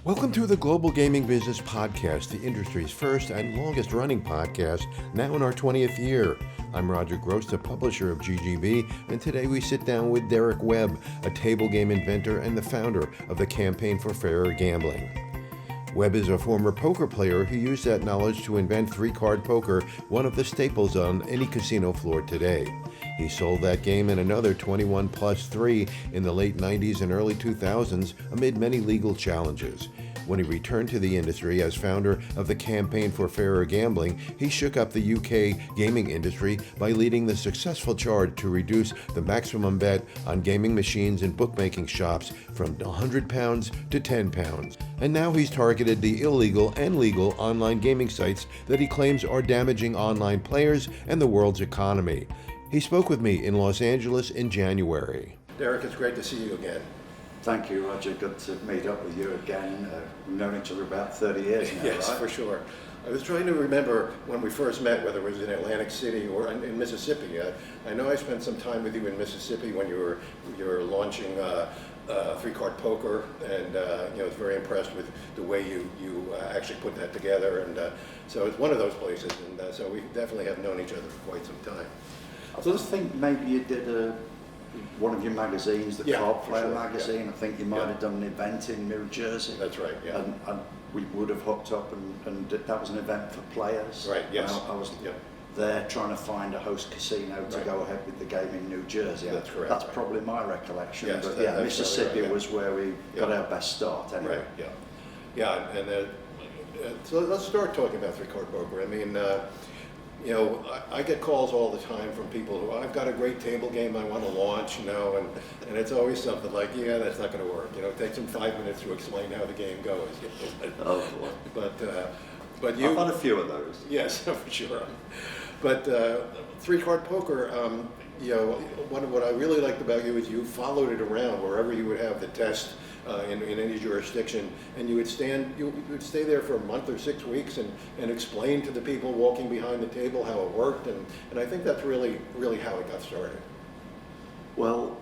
Welcome to the Global Gaming Business Podcast, the industry's first and longest running podcast, now in our 20th year. I'm Roger Gros, the publisher of GGB, and today we sit down with Derek Webb, a table game inventor and the founder of the Campaign for Fairer Gambling. Webb is a former poker player who used that knowledge to invent three-card poker, one of the staples on any casino floor today. He sold that game and another 21 plus 3 in the late 90s and early 2000s amid many legal challenges. When he returned to the industry as founder of the Campaign for Fairer Gambling, he shook up the UK gaming industry by leading the successful charge to reduce the maximum bet on gaming machines and bookmaking shops from £100 to £10. And now he's targeted the illegal and legal online gaming sites that he claims are damaging online players and the world's economy. He spoke with me in Los Angeles in January. Derek, it's great to see you again. Thank you, Roger. Good to meet up with you again. We've known each other about 30 years now, Yes, right? for sure. I was trying to remember when we first met, whether it was in Atlantic City or in Mississippi. I know I spent some time with you in Mississippi when you were launching three-card poker, and I was very impressed with the way you actually put that together. And so it's one of those places, and so we definitely have known each other for quite some time. I just think maybe you did one of your magazines, the Card Player magazine. Yeah. I think you might have done an event in New Jersey. That's right, yeah. And we would have hooked up, and that was an event for players. Right, yes. I was there trying to find a host casino to go ahead with the game in New Jersey. That's correct. That's probably my recollection. Yes, but that's Mississippi right, was where we got our best start anyway. Right, yeah, and so let's start talking about three-card poker. I mean, I get calls all the time from people who, I've got a great table game I want to launch, and it's always something like, that's not going to work. It takes them 5 minutes to explain how the game goes. Oh boy. But you... I've had a few of those. Yes, for sure. But three-card poker, what I really liked about you is you followed it around wherever you would have the test in any jurisdiction, and you would stay there for a month or 6 weeks and explain to the people walking behind the table how it worked, and I think that's really how it got started. Well,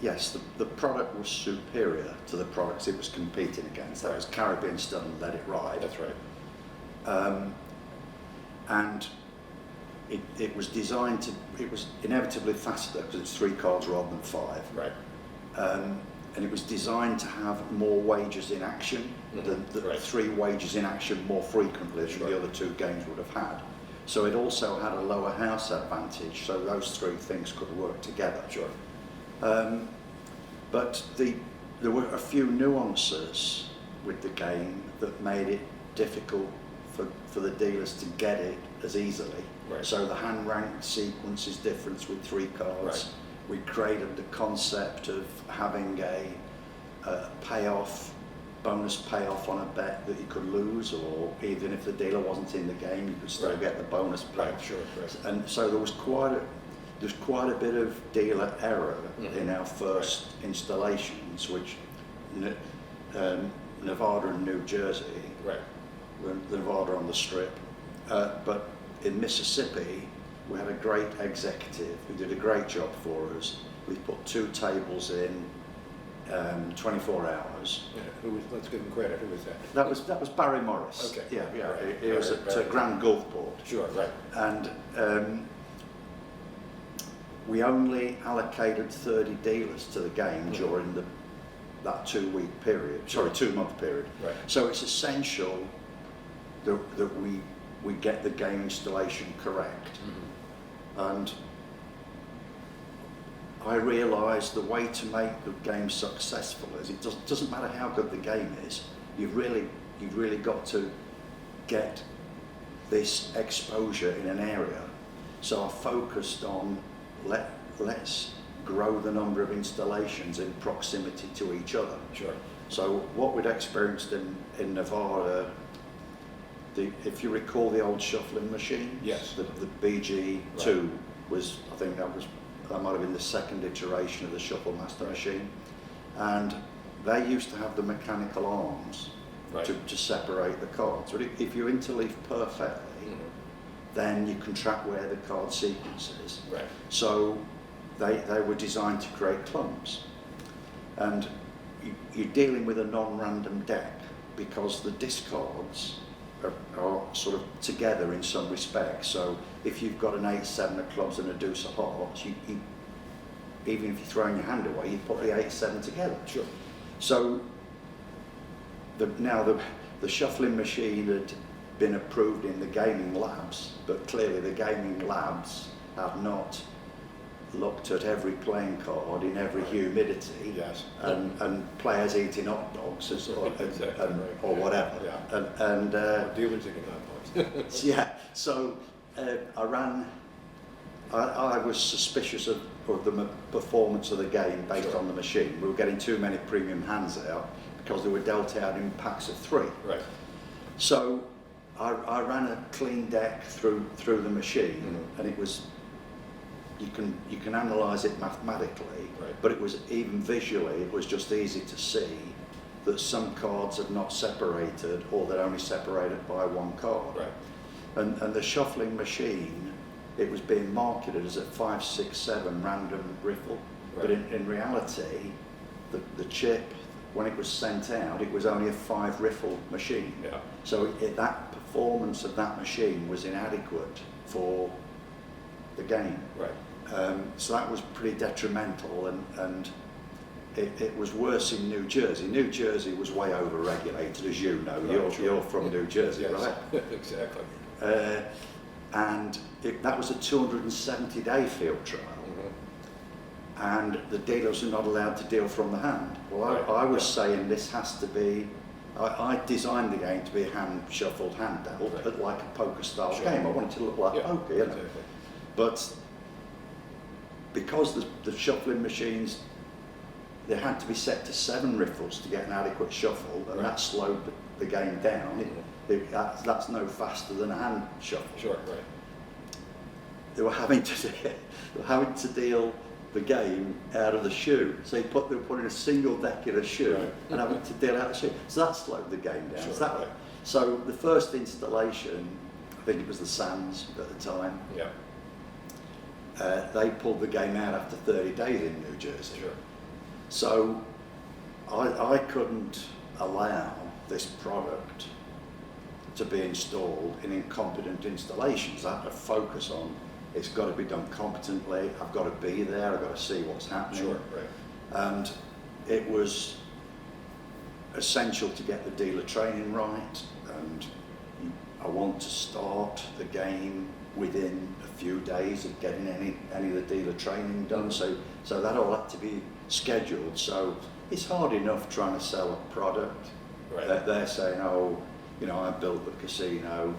yes, the product was superior to the products it was competing against. That was Caribbean Stun and Let It Ride. That's right. And it was designed to, it was inevitably faster because it's 3 cards rather than 5. Right. And it was designed to have more wagers in action, than 3 wagers in action more frequently than the other 2 games would have had. So it also had a lower house advantage, so those 3 things could work together. Sure. But there were a few nuances with the game that made it difficult for the dealers to get it as easily. Right. So the hand rank sequence is different with 3 cards. Right. We created the concept of having a bonus payoff on a bet that you could lose, or even if the dealer wasn't in the game, you could still get the bonus play. Right, sure. And so there was quite a bit of dealer error in our first installations, which Nevada and New Jersey, Nevada on the Strip, but in Mississippi, we had a great executive who did a great job for us. We put 2 tables in 24 hours. Yeah, let's give him credit. Who was that? That was Barry Morris. Okay. Yeah. Right. He was at Grand Gulfport. Sure, right. And we only allocated 30 dealers to the game during that 2-week period. Sorry, 2-month period. Right. So it's essential that we get the game installation correct. And I realised the way to make the game successful is it doesn't matter how good the game is, you've really got to get this exposure in an area. So I focused on let's grow the number of installations in proximity to each other. Sure. So what we'd experienced in Nevada, if you recall the old shuffling machine, yes, the BG2 was, I think that might have been the 2nd iteration of the Shuffle Master machine, and they used to have the mechanical arms to separate the cards. But if you interleave perfectly, then you can track where the card sequence is. Right. So they were designed to create clumps, and you're dealing with a non-random deck because the discards are sort of together in some respects. So if you've got an 8-7 of clubs and a deuce of hearts, even if you're throwing your hand away, you put the 8-7 together. Sure. So now the shuffling machine had been approved in the gaming labs, but clearly the gaming labs have not looked at every playing card in every humidity, Yes. and players eating hot dogs or whatever. Yeah. And Dealers eating hot dogs. yeah, so I was suspicious of the performance of the game based Sure. on the machine. We were getting too many premium hands out because they were dealt out in packs of 3. Right. So I ran a clean deck through the machine, and it was, you can analyse it mathematically, Right. but it was, even visually, it was just easy to see that some cards had not separated, or they're only separated by one card. Right. And the shuffling machine, it was being marketed as a 5, 6, 7 random riffle, but Right. in reality, the chip, when it was sent out, it was only a 5 riffle machine. Yeah. So that performance of that machine was inadequate for the game. Right. So that was pretty detrimental, and it was worse in New Jersey. New Jersey was way over-regulated, as you know. Right, you're from New Jersey, Yes. right? Exactly. And that was a 270-day field trial, and the dealers are not allowed to deal from the hand. Well, Right. I was Yeah. saying this has to be, I designed the game to be a hand-shuffled, hand-dealt, Right. but like a poker-style Sure. game. I wanted it to look like Yeah, poker, you know. exactly. But because the shuffling machines, they had to be set to 7 riffles to get an adequate shuffle, and Right. that slowed the game down. That's no faster than a hand shuffle. Sure, right. They were having to deal the game out of the shoe. So they were putting a single deck in a shoe Right. and having to deal out the shoe. So that slowed the game down. Sure, So, right. so the first installation, I think it was the Sands at the time, Yeah. they pulled the game out after 30 days in New Jersey. Sure. So I couldn't allow this product to be installed in incompetent installations. I had to focus on, it's got to be done competently, I've got to be there, I've got to see what's happening. Sure, right. And it was essential to get the dealer training right, and I want to start the game within a few days of getting any of the dealer training done. So that all had to be scheduled. So it's hard enough trying to sell a product. Right. They're saying, oh, you know, I built the casino,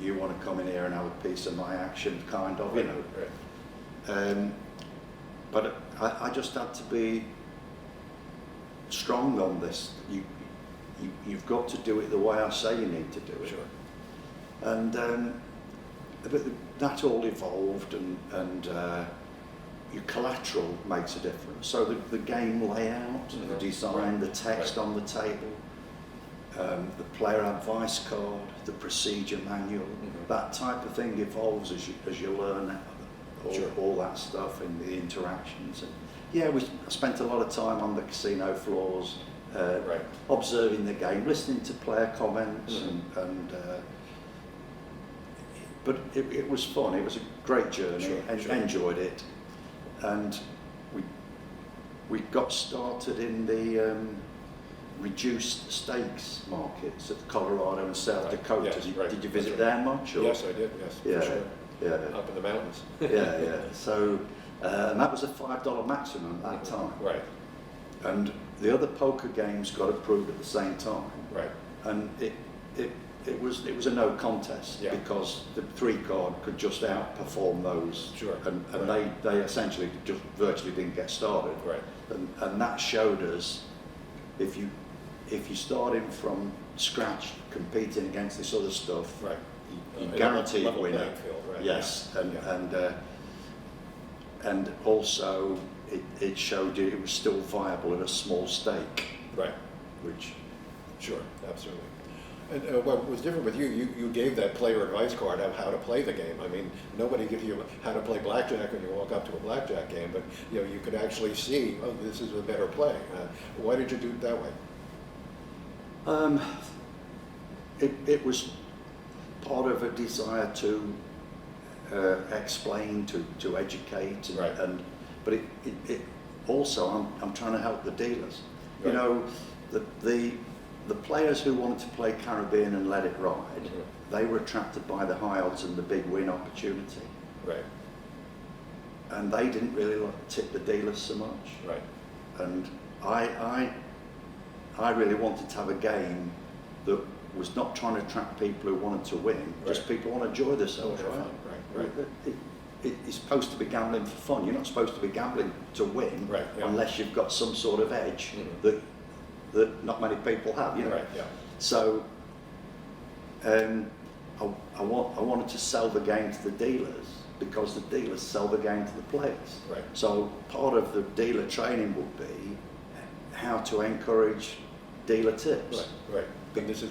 you want to come in here and have a piece of my action, kind of, you know. Right. But I just had to be strong on this. You've got to do it the way I say you need to do it. Sure. And but that all evolved, and your collateral makes a difference. So the game layout, the design, the text on the table, the player advice card, the procedure manual, that type of thing evolves as you learn all that stuff and the interactions. And yeah, I spent a lot of time on the casino floors, Right. observing the game, listening to player comments, but it was fun. It was a great journey, Sure, and sure. enjoyed it. And we got started in the reduced stakes markets at Colorado and South Right. Dakota. Yes, right. Did you visit That's right. there much? Or? Yes, I did, yes, Yeah, for sure. yeah, Up in the mountains. yeah. So, and that was a $5 maximum at that time. Right, And the other poker games got approved at the same time. right. And it was a no contest, Yeah. because the 3 card could just outperform those. Sure. And Right. they essentially just virtually didn't get started. Right. And that showed us, if you started from scratch competing against this other stuff, Right. you A guaranteed level winner. playing field, right. Yes, Yeah. and also it showed you it was still viable at a small stake, Right, which sure, absolutely. And what was different with you, you gave that player advice card of how to play the game. I mean, nobody gives you how to play blackjack when you walk up to a blackjack game, but you could actually see, oh, this is a better play. Why did you do it that way? It was part of a desire to explain, to educate, Right. but it also I'm trying to help the dealers. Right. You know, the players who wanted to play Caribbean and Let It Ride, they were attracted by the high odds and the big win opportunity. Right. And they didn't really like tip the dealers so much. Right. And I really wanted to have a game that was not trying to attract people who wanted to win, just people who want to enjoy themselves. Right. It's supposed to be gambling for fun. You're not supposed to be gambling to win, unless you've got some sort of edge that not many people have. You know. Right. Yeah. So I wanted to sell the game to the dealers because the dealers sell the game to the players. Right. So part of the dealer training would be how to encourage dealer tips. Right. Right. Then this is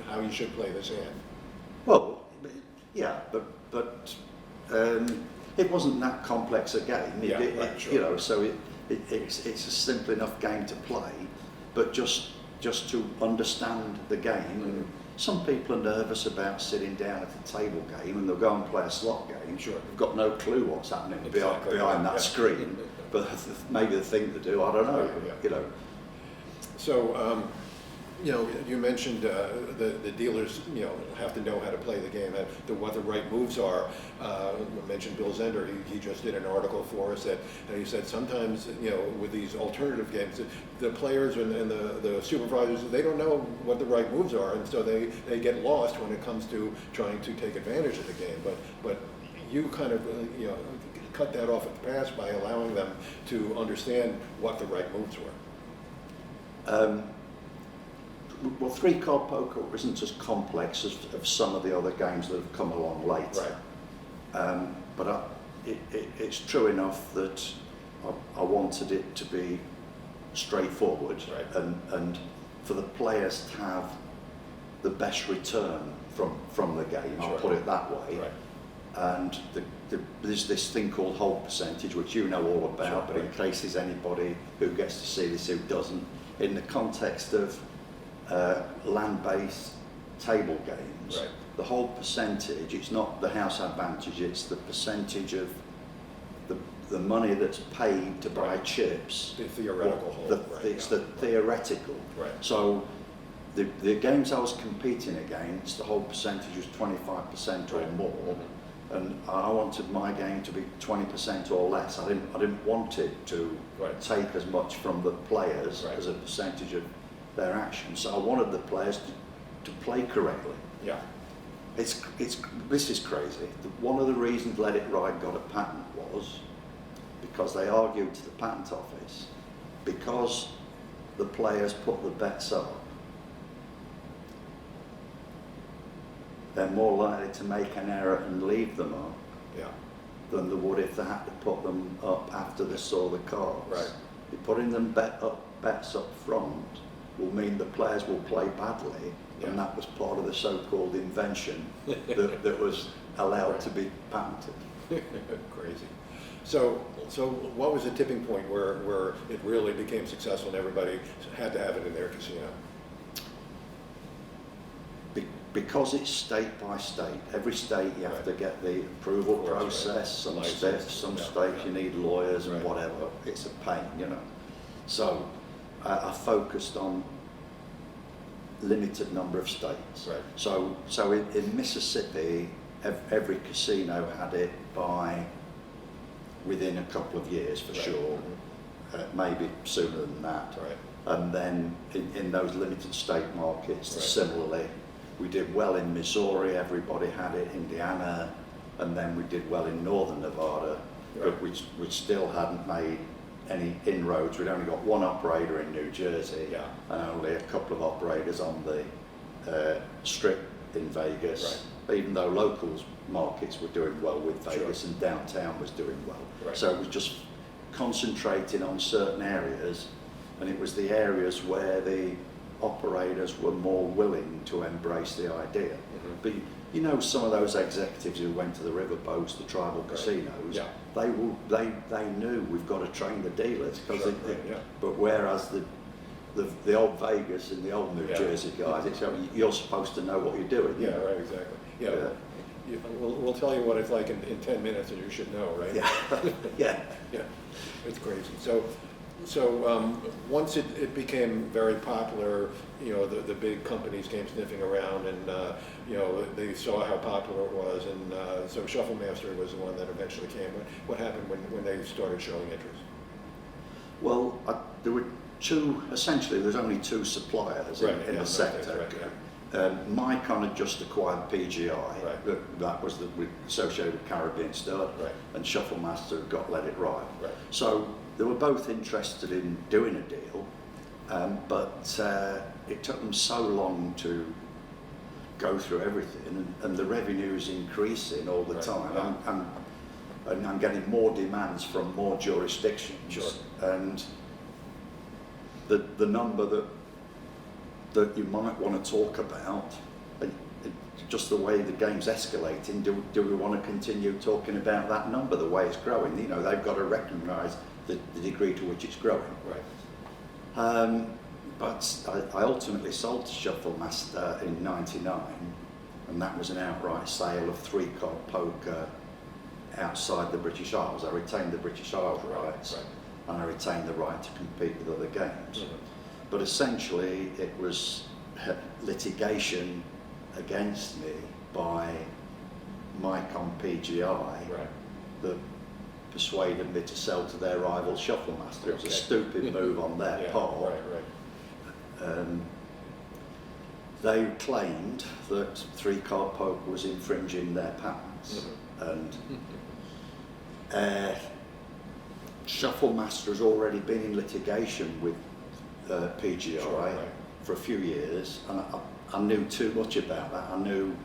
how you should play this hand. Well, yeah, but it wasn't that complex a game. Sure. You know, so it's a simple enough game to play, but just to understand the game. And some people are nervous about sitting down at a table game, and they'll go and play a slot game. Sure. They've got no clue what's happening Exactly. behind that screen, but maybe the thing to do, I don't know. You know. So. You mentioned the dealers, have to know how to play the game, what the right moves are. You mentioned Bill Zender. He just did an article for us that he said sometimes, with these alternative games, the players and the supervisors, they don't know what the right moves are, and so they get lost when it comes to trying to take advantage of the game. But you kind of, cut that off at the pass by allowing them to understand what the right moves were. Well, three-card poker isn't as complex as some of the other games that have come along later. Right. But it's true enough that I wanted it to be straightforward, right. and for the players to have the best return from the game. I'll put it that way. Right. And there's this thing called hold percentage, which you know all about, Sure, but in case there's anybody who gets to see this who doesn't, in the context of land-based table games, right. The whole percentage, it's not the house advantage, it's the percentage of the money that's paid to buy chips. The theoretical hold. It's the theoretical. Right. So the games I was competing against, the whole percentage was 25% or more, and I wanted my game to be 20% or less. I didn't want it to take as much from the players as a percentage of their actions. So I wanted the players to play correctly. Yeah. This is crazy. One of the reasons Let It Ride got a patent was because they argued to the patent office, because the players put the bets up, they're more likely to make an error and leave them up than they would if they had to put them up after they saw the cards. Right. Putting them bets up front will mean the players will play badly, and that was part of the so-called invention that was allowed to be patented. Crazy. So what was the tipping point where it really became successful and everybody had to have it in their casino? Because it's state by state. Every state you have to get the approval process. Some states you need lawyers and whatever. It's a pain, So I focused on limited number of states. Right. So in Mississippi, every casino had it by within a couple of years for sure, maybe sooner than that. Right. And then in those limited state markets, similarly, we did well in Missouri, everybody had it, Indiana, and then we did well in northern Nevada, but we still hadn't made any inroads. We'd only got one operator in New Jersey, and only a couple of operators on the strip in Vegas, even though locals markets were doing well with Vegas and downtown was doing well. So it was just concentrating on certain areas, and it was the areas where the operators were more willing to embrace the idea. But you know, some of those executives who went to the riverboats, the tribal casinos, they knew we've got to train the dealers. But whereas the old Vegas and the old New Jersey guys, it's you're supposed to know what you're doing. Yeah, right, exactly. Yeah. We'll tell you what it's like in 10 minutes, and you should know, right? Yeah. Yeah, it's crazy. So once it became very popular, you know, the big companies came sniffing around, and you know, they saw how popular it was, and so Shufflemaster was the one that eventually came. What happened when they started showing interest? Well, there were essentially there's only two suppliers in the sector. Micon had just acquired PGI, that was associated with Caribbean Stud, and Shufflemaster had got Let It Ride. So they were both interested in doing a deal, but it took them so long to go through everything, and the revenue's increasing all the time. And I'm getting more demands from more jurisdictions, and the number that you might want to talk about, just the way the game's escalating, do we want to continue talking about that number, the way it's growing? You know, they've got to recognise the degree to which it's growing. But I ultimately sold to Shufflemaster in '99, and that was an outright sale of 3-card poker outside the British Isles. I retained the British Isles rights, and I retained the right to compete with other games. But essentially, it was litigation against me by Micon PGI that persuaded me to sell to their rival Shufflemaster. It was a stupid move on their part. They claimed that 3-card poker was infringing their patents, and Shufflemaster has already been in litigation with PGI for a few years, and I knew too much about that. I knew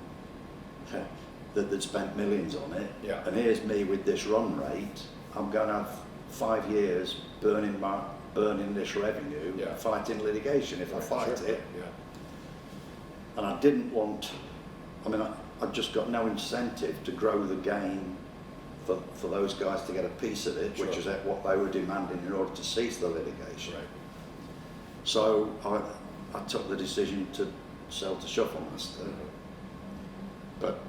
that they'd spent millions on it, and here's me with this run rate. I'm going to have 5 years burning this revenue, fighting litigation if I fight it. And I didn't want, I've just got no incentive to grow the game for those guys to get a piece of it, which is what they were demanding in order to cease the litigation. So I took the decision to sell to Shufflemaster. But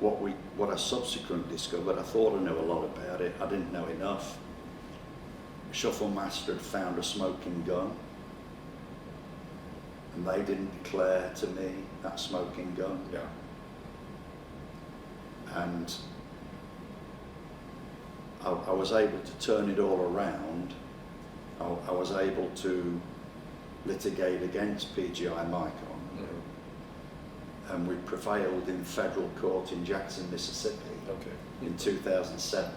what I subsequently discovered, I thought I knew a lot about it. I didn't know enough. Shufflemaster had found a smoking gun, and they didn't declare to me that smoking gun. And I was able to turn it all around. I was able to litigate against PGI Micon, and we prevailed in federal court in Jackson, Mississippi in 2007,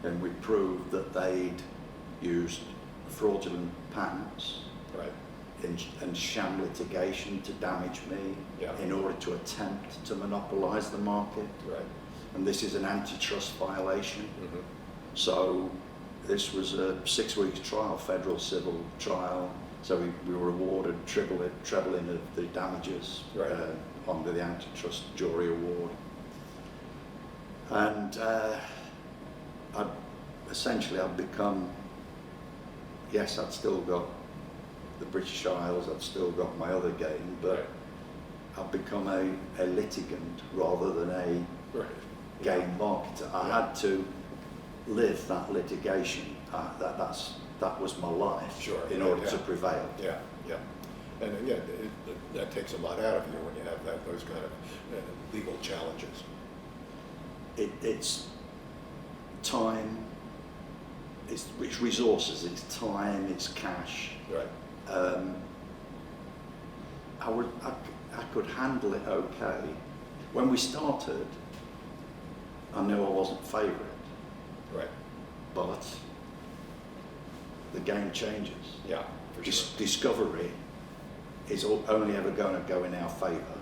and we proved that they'd used fraudulent patents and sham litigation to damage me in order to attempt to monopolise the market. And this is an antitrust violation. So this was a 6 weeks trial, federal civil trial. So we were awarded trebling of the damages under the antitrust jury award. And I'd become, yes, I'd still got the British Isles, I'd still got my other game, but I'd become a litigant rather than a game marketer. I had to live that litigation. That was my life in order to prevail. And again, that takes a lot out of you when you have those kind of legal challenges. It's time, it's resources, it's time, it's cash. I could handle it okay. When we started, I knew I wasn't favourite. But the game changes. Discovery is only ever going to go in our favour.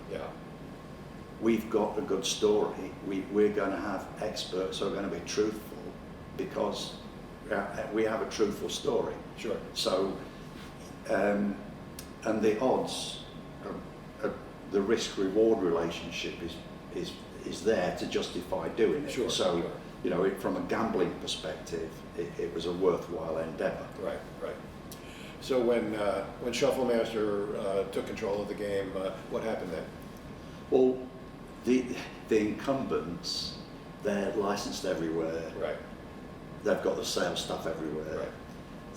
We've got a good story. We're going to have experts who are going to be truthful because we have a truthful story. So and the odds, the risk-reward relationship is there to justify doing it. Sure, So, sure. you know, from a gambling perspective, it was a worthwhile endeavour. Right, right. So when Shufflemaster took control of the game, what happened then? Well, the incumbents, they're licensed everywhere. Right, They've got the sales staff everywhere. right,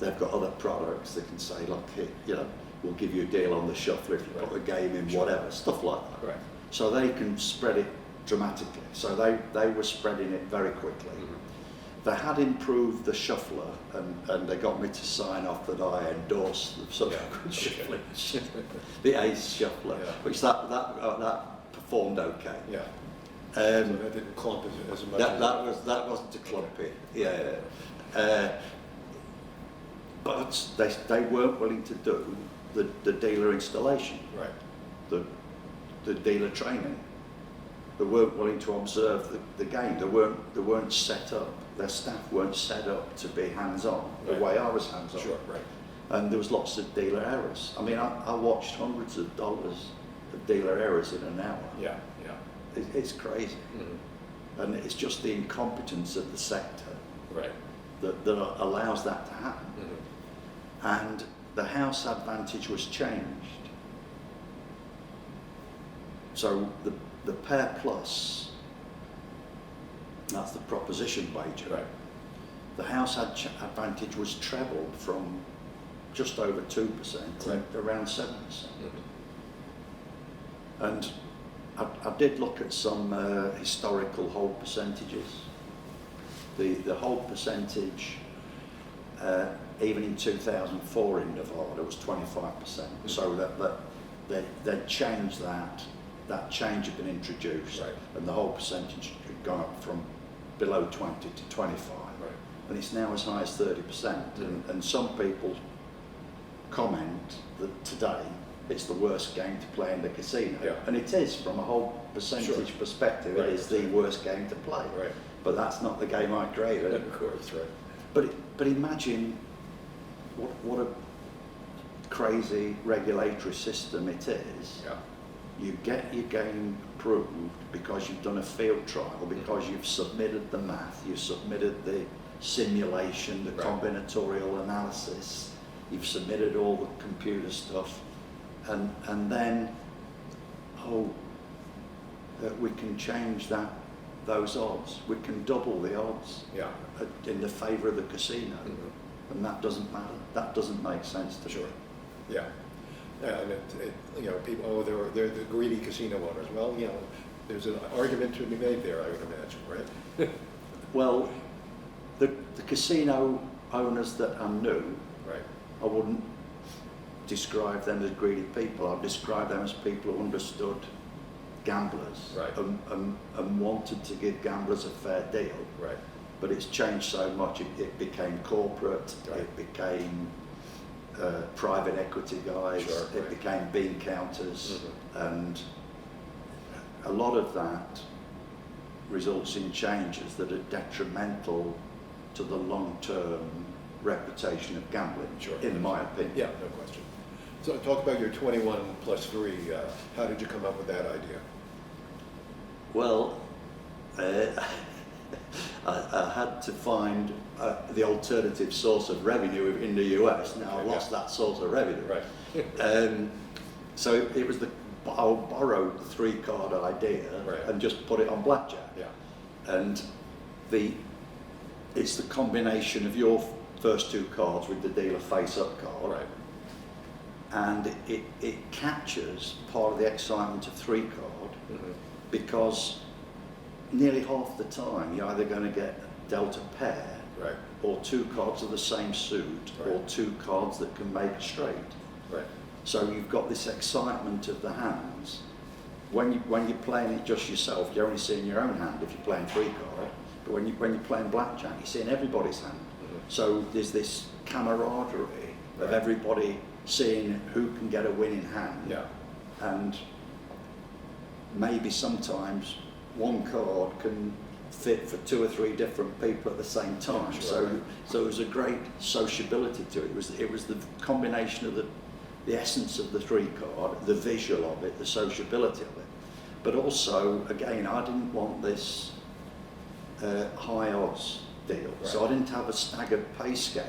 They've got other products. They can say, look, here, you know, we'll give you a deal on the shuffler if you Right. put the game in, Sure. whatever, stuff like that. right. So they can spread it dramatically. So they were spreading it very quickly. Mhm. They had improved the shuffler, and they got me to sign off that I endorsed the subsequent okay. shuffling, the Ace shuffler, Yeah. which that performed okay. Yeah. So Um, that didn't clump as much. that wasn't a clumpy, yeah. But they weren't willing to do the dealer installation, Right, the dealer training. They weren't willing to observe the game. They weren't set up. Their staff weren't set up to be hands-on the Right. way I was hands-on. sure, right. And there was lots of dealer errors. I mean, I watched hundreds of dollars of dealer errors in an hour. Yeah, yeah. It's crazy. Mhm. And it's just the incompetence of the sector Right. that allows that to happen. Mhm. And the house advantage was changed. So the pair plus, that's the proposition wager. Right. The house advantage was trebled from just over 2% to Right. around 7%. Mhm. And I did look at some historical hold percentages. The hold percentage, even in 2004 in Nevada, was 25%. Mm-hmm. So they'd changed that. That change had been introduced, Right. and the hold percentage had gone up from below 20 to 25. Right. And it's now as high as 30%. Mhm. And some people comment that today it's the worst game to play in the casino. Yeah. And it is, from a whole percentage Sure. perspective, Right, it is that's the right. worst game to play. Right. But that's not the game I created. Of course, right. But imagine what a crazy regulatory system it is. Yeah. You get your game approved because you've done a field trial, because you've submitted the math, you've submitted the simulation, the Right. combinatorial analysis, you've submitted all the computer stuff, and then, we can change those odds. We can double the odds Yeah. in the favour of the casino, Mhm. and that doesn't matter. That doesn't make sense to me. Sure. Yeah. Yeah, and you know, people, they're the greedy casino owners. Well, you know, there's an argument to be made there, I would imagine, right? Well, the casino owners that I knew, Right. I wouldn't describe them as greedy people. I'd describe them as people who understood gamblers, Right. and wanted to give gamblers a fair deal. Right. But it's changed so much. It became corporate. Right. It became private equity guys. Sure, It right. became bean counters, Mhm. and a lot of that results in changes that are detrimental to the long-term reputation of gambling, Sure. in my opinion. Yeah, no question. So talk about your 21 plus 3. How did you come up with that idea? Well, I had to find the alternative source of revenue in the US. Now I Okay, lost yeah. that source of revenue. Right. So it was I borrowed the 3-card idea Right. and just put it on blackjack. Yeah. And it's the combination of your first 2 cards with the dealer face-up card. Right. And it captures part of the excitement of 3-card, Mhm. because nearly half the time you're either going to get dealt a pair, Right. or 2 cards of the same suit, or Right. 2 cards that can make a straight. Right. So you've got this excitement of the hands. When you're playing it just yourself, you're only seeing your own hand if you're playing 3-card. But when you're playing blackjack, you're seeing everybody's hand. Mhm. So there's this camaraderie of Right. everybody seeing who can get a winning hand. Yeah. And maybe sometimes one card can fit for 2 or 3 different people at the same time. Sure, So right. so it was a great sociability to it. It was the combination of the the essence of the three card, the visual of it, the sociability of it. But also, again, I didn't want this high odds deal. Right. So I didn't have a staggered pay scale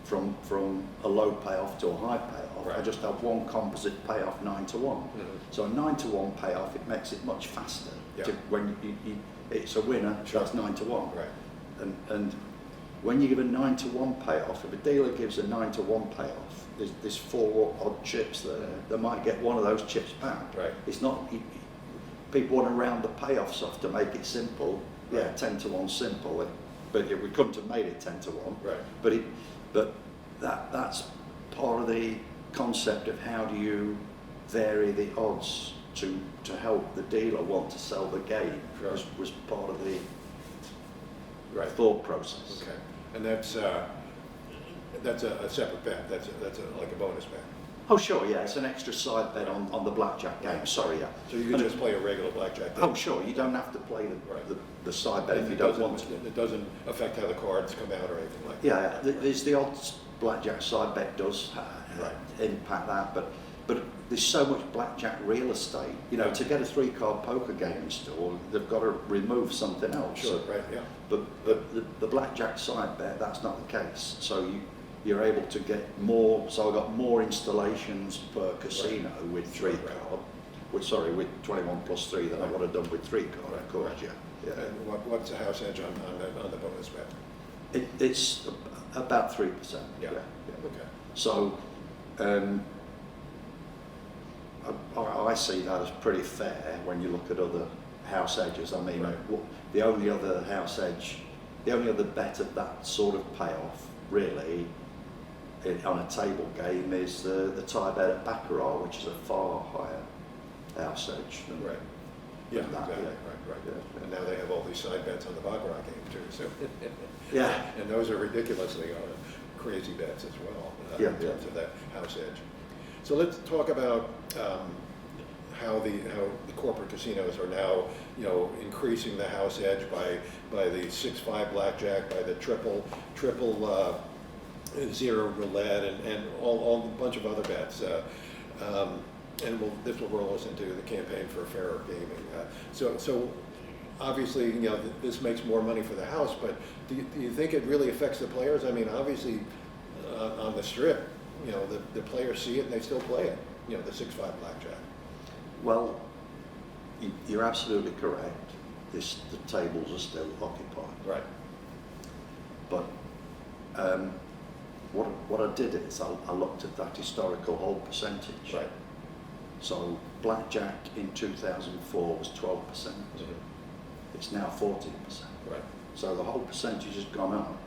from a low payoff to a high payoff. Right. I just have one composite payoff 9-to-1. So a 9-to-1 payoff, it makes it much faster. Yeah. When it's a winner, Sure. that's 9-to-1. Right. And when you give a 9-to-1 payoff, if a dealer gives a 9-to-1 payoff, there's 4 odd chips there. They might get one of those chips back. Right. It's not. People want to round the payoffs off to make it simple. Yeah, Right. 10-to-1 simple. But we couldn't have made it 10-to-1. Right. But that's part of the concept of how do you vary the odds to help the dealer want to sell the game. Sure. was part of the Right. thought process. Okay. And that's a separate bet. That's like a bonus bet. Oh sure, yeah, it's an extra side bet on the blackjack game. Sorry, yeah. So you can just play a regular blackjack game. Oh sure, you don't have to play Right. the side bet if And you it don't doesn't- want to. It doesn't affect how the cards come out or anything like Yeah, that. there's the odds blackjack side bet does Right. impact that, but there's so much blackjack real estate. You know, Yeah. to get a 3-card poker game installed, they've got to remove something else. Sure, right, yeah. But the blackjack side bet, that's not the case. So you're able to get more. So I got more installations per casino with 3-card. With 21 plus 3 than I would have done with 3-card, of course. Right. Yeah. And what's the house edge on the bonus bet? It's about 3%. Yeah. Yeah. Okay. So I see that as pretty fair when you look at other house edges. I mean, Right. the only other house edge, the only other bet of that sort of payoff, really, on a table game is the tie bet at Baccarat, which is a far higher house edge than Right. Yeah, than that. exactly. Yeah. Right. Yeah. And now they have all these side bets on the Baccarat game too. So. Yeah. And those are ridiculously crazy bets as well in terms of that house edge. So let's talk about how the corporate casinos are now, increasing the house edge by the 6-5 blackjack, by the triple zero roulette, and all a bunch of other bets. And this will roll us into the campaign for fairer gaming. So obviously, this makes more money for the house, but do you think it really affects the players? I mean, obviously, on the strip, the players see it and they still play it, the 6-5 blackjack. Well, you're absolutely correct. The tables are still occupied. Right. But what I did is I looked at that historical hold percentage. Right. So blackjack in 2004 was 12%. It's now 14%. Right. So the whole percentage has gone up.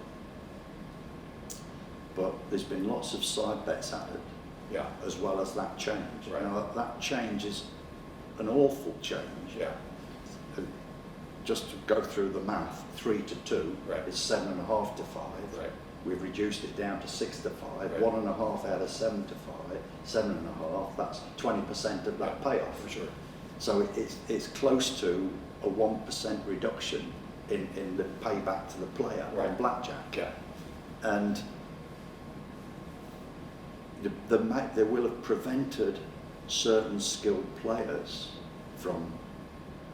But there's been lots of side bets added, Yeah. as well as that change. Right. Now that change is an awful change. Yeah. And just to go through the math, 3 to 2 Right. is 7.5 to 5. Right. We've reduced it down to 6 to 5. Right. 1.5 out of 7 to 5. 7.5. That's 20% of that payoff. For sure. So it's close to a 1% reduction in the payback to the player on Right. blackjack. Yeah. And they will have prevented certain skilled players from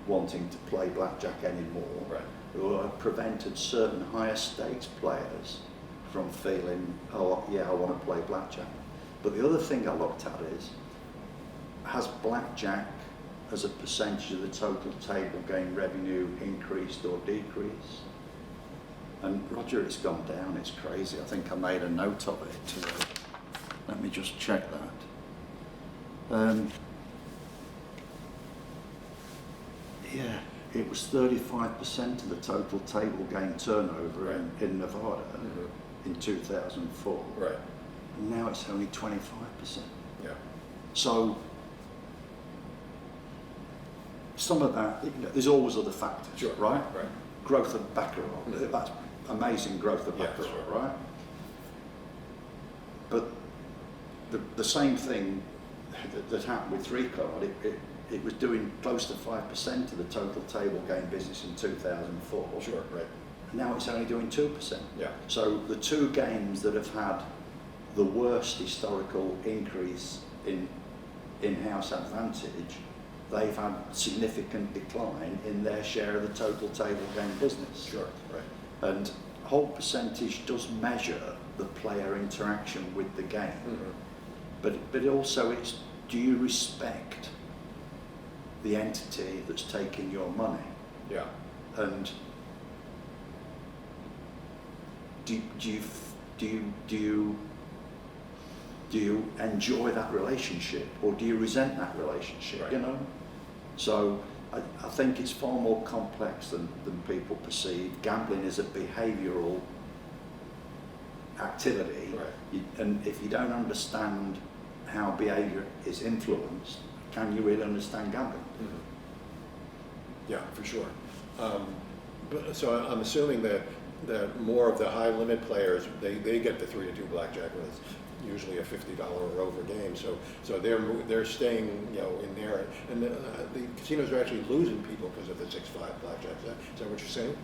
wanting to play blackjack anymore. Right. It will have prevented certain higher stakes players from feeling, oh yeah, I want to play blackjack. But the other thing I looked at is, has blackjack as a percentage of the total table game revenue increased or decreased? And Roger, it's gone down, it's crazy. I think I made a note of it. Let me just check that. Yeah, it was 35% of the total table game turnover Right. in Nevada in 2004. Right. Now it's only 25%. Yeah. So some of that, there's always other factors, Sure. right? Right. Growth of Baccarat, that's amazing growth of Yeah, Baccarat, sure. right? But the same thing that happened with 3-card, it was doing close to 5% of the total table game business in 2004. Sure. Right. Now it's only doing 2%. Yeah. So the two games that have had the worst historical increase in in-house advantage, they've had significant decline in their share of the total table game business. Sure, right. And hold percentage does measure the player interaction with the game, but also it's, do you respect the entity that's taking your money? Yeah. And do you enjoy that relationship, or do you resent that relationship? Right. You know, so I think it's far more complex than people perceive. Gambling is a behavioural activity, right. And if you don't understand how behaviour is influenced, can you really understand gambling? Yeah, for sure. So I'm assuming that more of the high limit players, they get the 3-2 blackjack when it's usually a $50 or over game. So they're staying, in there, and the casinos are actually losing people because of the 6-5 blackjack. Is that what you're saying?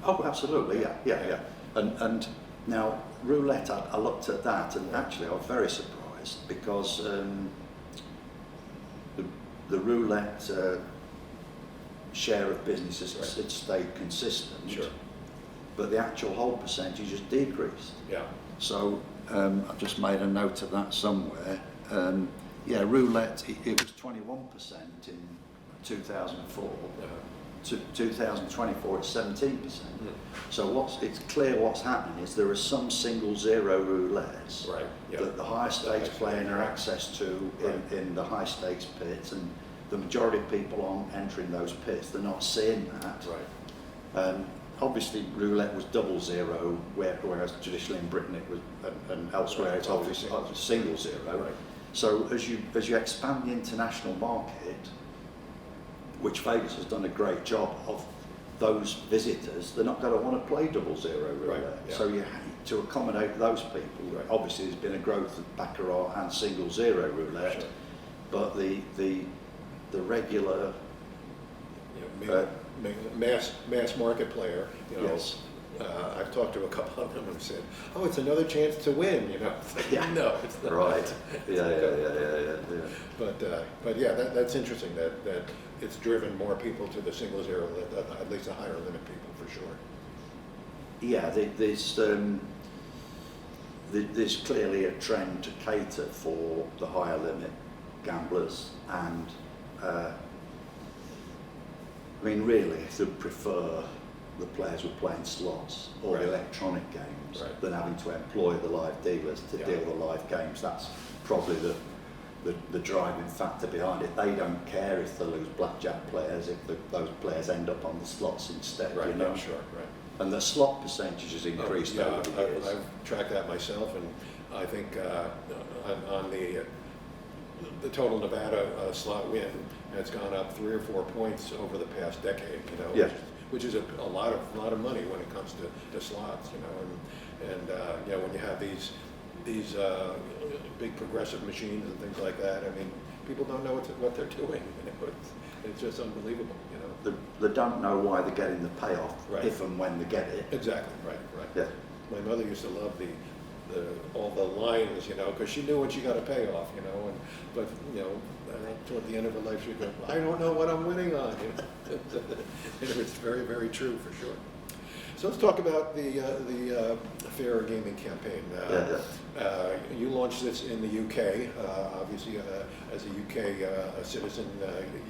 Oh, absolutely, yeah. And now roulette, I looked at that, and actually I was very surprised because the roulette share of business has stayed consistent. Sure. But the actual hold percentage has decreased. Yeah. So I've just made a note of that somewhere. Roulette, it was 21% in 2004. To 2024, it's 17%. So it's clear what's happening is there are some single zero roulettes that the higher stakes playing are access to in the high stakes pits, and the majority of people aren't entering those pits. They're not seeing that. Right. Obviously, roulette was double zero, whereas traditionally in Britain it was, and elsewhere it's obviously single zero. Right. So as you expand the international market, which Vegas has done a great job of, those visitors, they're not going to want to play double zero roulette. Right, yeah. So to accommodate those people, obviously there's been a growth of baccarat and single zero roulette, Sure. but the regular mass market player, yes. I've talked to a couple of them and said, "Oh, it's another chance to win," Yeah. No, it's not. Right. Yeah. But yeah, that's interesting that it's driven more people to the single zero, at least the higher limit people for sure. Yeah, there's clearly a trend to cater for the higher limit gamblers, and really, if they prefer the players who are playing slots or the electronic games than having to employ the live dealers to deal with the live games, that's probably the driving factor behind it. They don't care if they lose blackjack players if those players end up on the slots instead. Right, Sure, right. And the slot percentage has increased over the years. I've tracked that myself, and I think on the total Nevada slot win, it's gone up 3 or 4 points over the past decade. Which is a lot of money when it comes to slots. And when you have these big progressive machines and things like that, people don't know what they're doing. It's just unbelievable. They don't know why they're getting the payoff if and when they get it. Exactly. Right. Yeah. My mother used to love all the lines, because she knew when she got a payoff, but toward the end of her life she'd go, "I don't know what I'm winning on." And it's very, very true for sure. So let's talk about the Fairer Gaming campaign. You launched this in the UK. Obviously, as a UK citizen,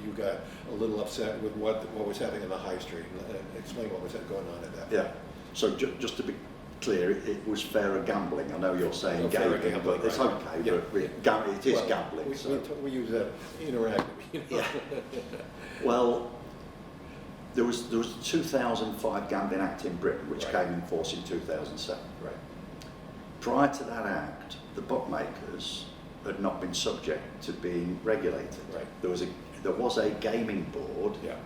you got a little upset with what was happening in the high street. Explain what was going on at that. Yeah. So just to be clear, it was fairer gambling. I know you're saying gaming, but it's okay. Yeah. But it is gambling. We use that interactive. Yeah. Well, there was the 2005 Gambling Act in Britain, which came in force in 2007. Right. Prior to that act, the bookmakers had not been subject to being regulated. Right. There was a gaming board. Yeah.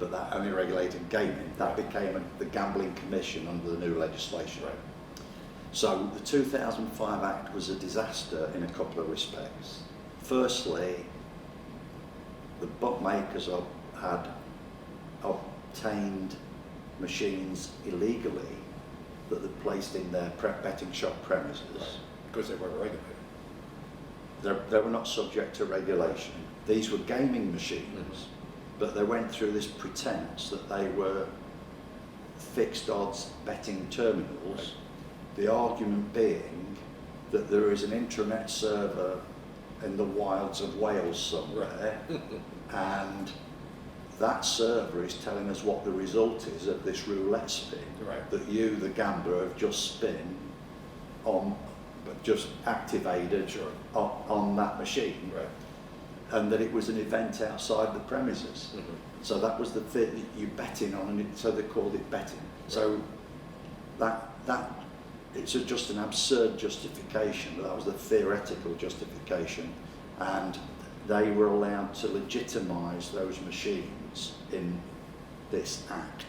But that only regulated gaming. That became the Gambling Commission under the new legislation. Right. So the 2005 Act was a disaster in a couple of respects. Firstly, the bookmakers had obtained machines illegally that they placed in their betting shop premises Because they weren't regulated. They were not subject to regulation. These were gaming machines, but they went through this pretense that they were fixed odds betting terminals. Right. The argument being that there is an intranet server in the wilds of Wales somewhere, and that server is telling us what the result is of this roulette spin that you, the gambler, have just spin on, but just activated on that machine, and that it was an event outside the premises. So that was the thing that you betting on, and so they called it betting. So that it's just an absurd justification, but that was the theoretical justification, and they were allowed to legitimise those machines in this Act.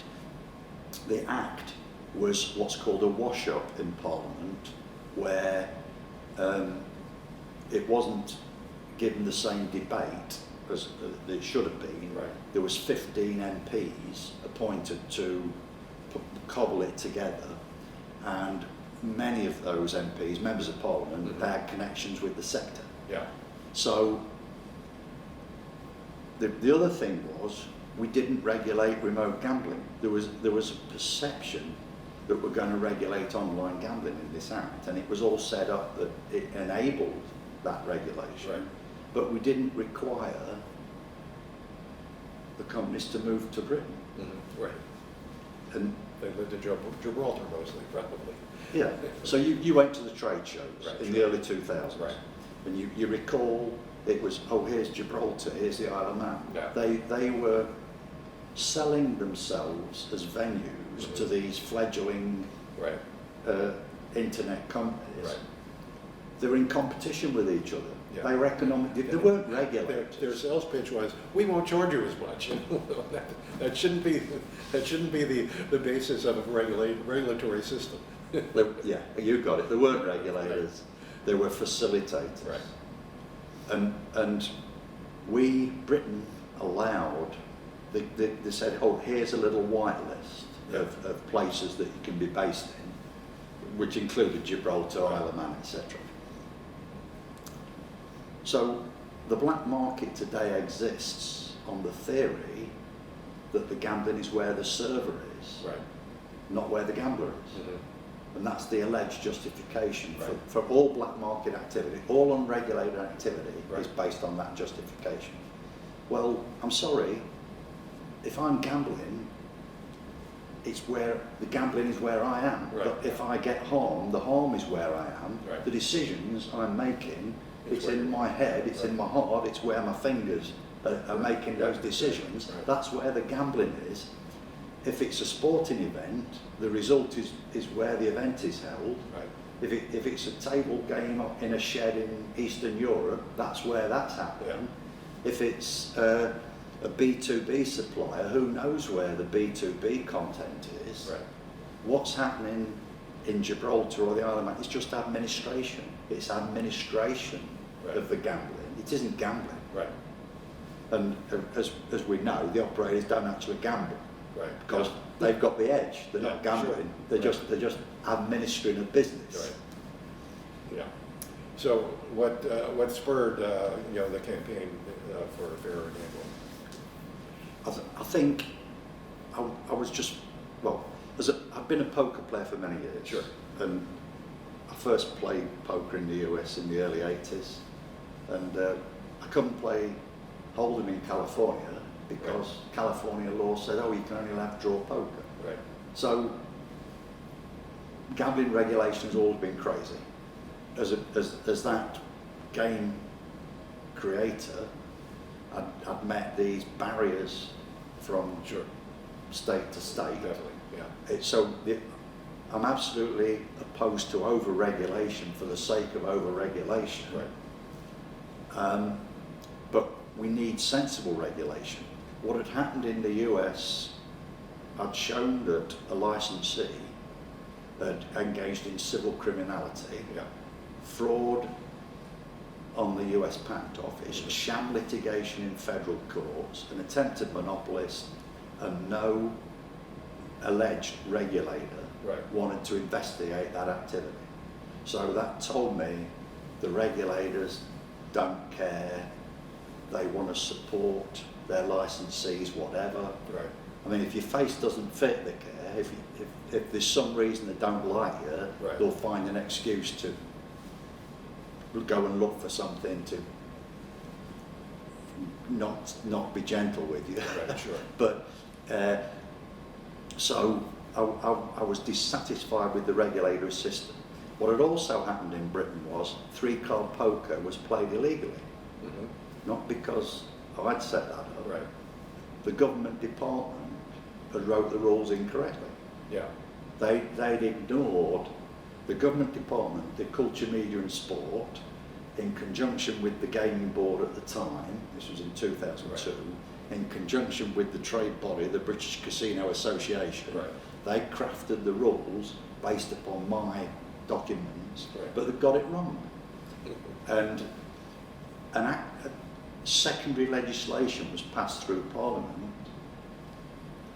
The Act was what's called a wash-up in Parliament, where it wasn't given the same debate as it should have been. There was 15 MPs appointed to cobble it together, and many of those MPs, members of Parliament, they had connections with the sector. So the other thing was, we didn't regulate remote gambling. There was a perception that we're going to regulate online gambling in this Act, and it was all set up that it enabled that regulation, but we didn't require the companies to move to Britain. And they lived in Gibraltar mostly, probably. Yeah, so you went to the trade shows in the early 2000s, and you recall it was, oh, here's Gibraltar, here's the Isle of Man. They were selling themselves as venues to these fledgling internet companies. They were in competition with each other. They were they weren't regulated. Their sales pitch was, we won't charge you as much. that shouldn't be the basis of a regulatory system. Yeah, you got it. They weren't regulators. They were facilitators. And we, Britain, allowed, they said, oh, here's a little white list of places that you can be based in, which included Gibraltar, Isle of Man, etc. So the black market today exists on the theory that the gambling is where the server is, not where the gambler is. And that's the alleged justification for all black market activity. All unregulated activity is based on that justification. Well, I'm sorry, if I'm gambling, it's where the gambling is where I am. But if I get harmed, the harm is where I am. The decisions I'm making, it's in my head, it's in my heart, it's where my fingers are making those decisions. That's where the gambling is. If it's a sporting event, the result is where the event is held. If it's a table game in a shed in Eastern Europe, that's where that's happening. If it's a B2B supplier, who knows where the B2B content is? What's happening in Gibraltar or the Isle of Man? It's just administration. It's administration of the gambling. It isn't gambling. And as we know, the operators don't actually gamble. Because they've got the edge. They're not gambling. They're just administering a business. So what spurred the campaign for fairer gambling? I think I was just, I've been a poker player for many years. And I first played poker in the US in the early 80s, and I couldn't play Hold'em in California because California law said, oh, you can only have draw poker. So gambling regulation has always been crazy. As that game creator, I'd met these barriers from state to state. I'm absolutely opposed to over-regulation for the sake of over-regulation. But we need sensible regulation. What had happened in the US had shown that a licensee had engaged in civil criminality, fraud on the US Patent Office, sham litigation in federal courts, an attempted monopolist, and no alleged regulator wanted to investigate that activity. So that told me the regulators don't care, they want to support their licensees, whatever. Right. I mean, if your face doesn't fit, they care. If there's some reason they don't like you, Right. they'll find an excuse to go and look for something to not be gentle with you. Right, sure. But so I was dissatisfied with the regulatory system. What had also happened in Britain was 3-card poker was played illegally, not because I'd set that up. Right. The government department had wrote the rules incorrectly. Yeah. They'd ignored the government department, the Culture, Media and Sport, in conjunction with the gaming board at the time, this was in 2002, Right. in conjunction with the trade body, the British Casino Association, Right. they crafted the rules based upon my documents, Right. but they got it wrong. And secondary legislation was passed through Parliament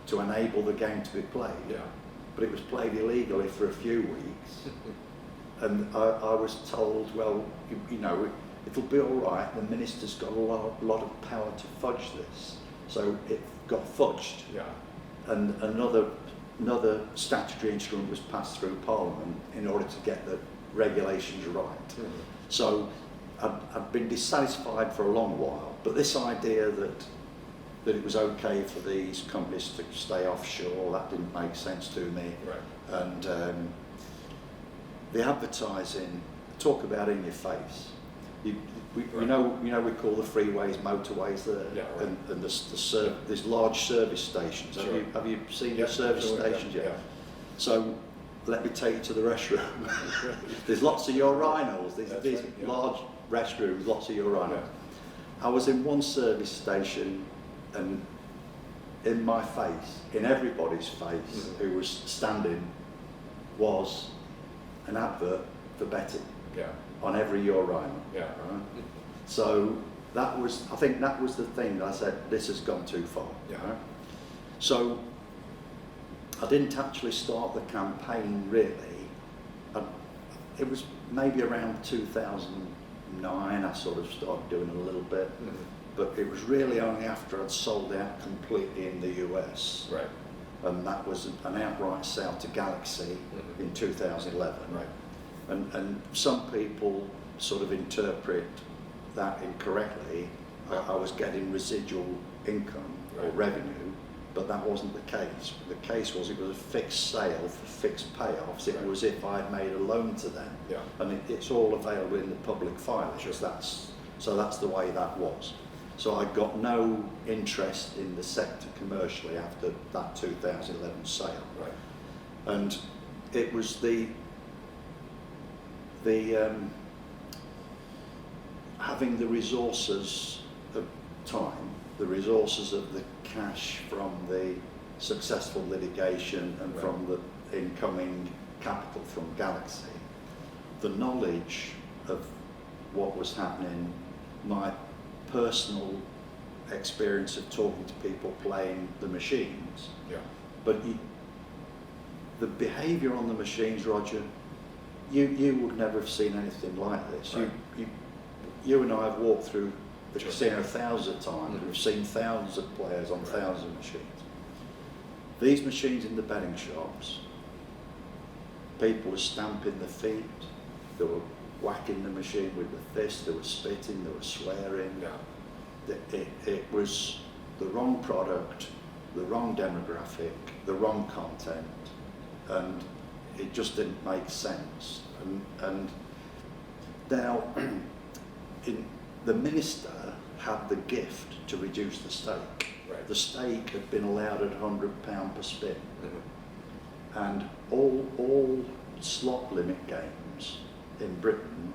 to enable the game to be played. Yeah. But it was played illegally for a few weeks. And I was told, well, you know, it'll be all right. The minister's got a lot of power to fudge this. So it got fudged. Yeah. And another statutory instrument was passed through Parliament in order to get the regulations right. So I'd been dissatisfied for a long while, but this idea that it was okay for these companies to stay offshore, that didn't make sense to me. Right. And the advertising, talk about in your face. We know we call the freeways motorways there, Yeah, right. and there's large service stations. Sure. Have you seen Yeah, the service sure, stations yeah, yet? yeah. So let me take you to the restroom. There's lots of urinals. These That's these right, yeah. large restrooms, lots of urinals. Yeah. I was in one service station, and in my face, in everybody's face who was standing, was an advert for betting Yeah. on every urinal. Yeah. Right? So I think that was the thing that I said, this has gone too far. Yeah. Right? So I didn't actually start the campaign really. It was maybe around 2009 I sort of started doing a little bit, but it was really only after I'd sold out completely in the US. Right. And that was an outright sale to Galaxy in 2011. Right. And some people sort of interpret that incorrectly. I was getting residual income or Right. revenue, but that wasn't the case. The case was it was a fixed sale for fixed payoffs. It Right. was if I'd made a loan to them. Yeah. And it's all available in the public filings. Sure. So that's the way that was. So I got no interest in the sector commercially after that 2011 sale. Right. And it was the having the resources of time, the resources of the cash from the successful litigation and Right. from the incoming capital from Galaxy, the knowledge of what was happening, my personal experience of talking to people playing the machines, Yeah. but the behaviour on the machines, Roger, you would never have seen anything like this. Right. You and I have walked through the Sure. casino thousands of times. Mhm. We've seen thousands of players on Right. thousands of machines. These machines in the betting shops, people were stamping their feet, they were whacking the machine with the fist, they were spitting, they were swearing. Yeah. It was the wrong product, the wrong demographic, the wrong content, and it just didn't make sense. And now, the minister had the gift to reduce the stake. Right. The stake had been allowed at £100 per spin, Mhm. and all slot limit games in Britain,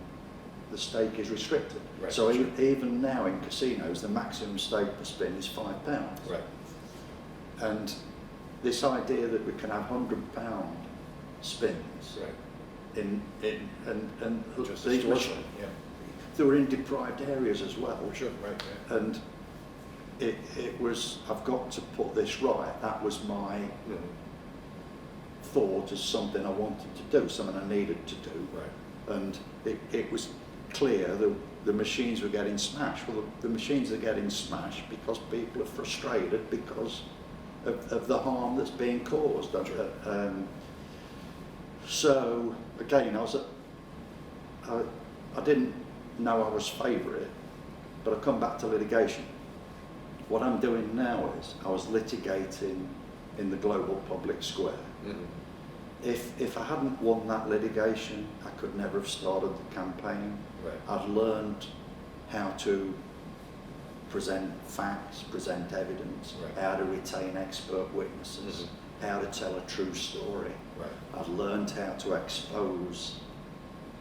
the stake is restricted. Right, So sure. even now in casinos, the maximum stake per spin is £5. Right. And this idea that we can have £100 spins Right. and Just these extortion. Yeah. they were in deprived areas as well. Sure. Right. Yeah. And it was, I've got to put this right. That was my Mhm. thought as something I wanted to do, something I needed to do. Right. and it was clear that the machines were getting smashed. Well, the machines are getting smashed because people are frustrated because of the harm that's being caused. So again, I didn't know I was favourite, but I come back to litigation. What I'm doing now is I was litigating in the global public square. Mm-hmm. If I hadn't won that litigation, I could never have started the campaign. Right. I'd learned how to present facts, present evidence, Right. how to retain expert witnesses, how to tell a true story. Right. I'd learned how to expose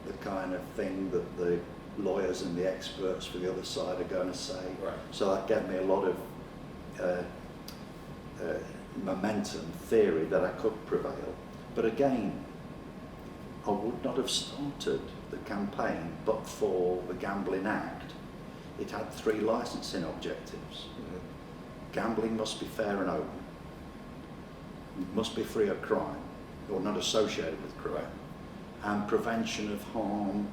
the kind of thing that the lawyers and the experts for the other side are going to say. Right. So that gave me a lot of momentum, theory that I could prevail. But again, I would not have started the campaign but for the Gambling Act. It had 3 licensing objectives. Gambling must be fair and open, must be free of crime, or not associated with crime, and prevention of harm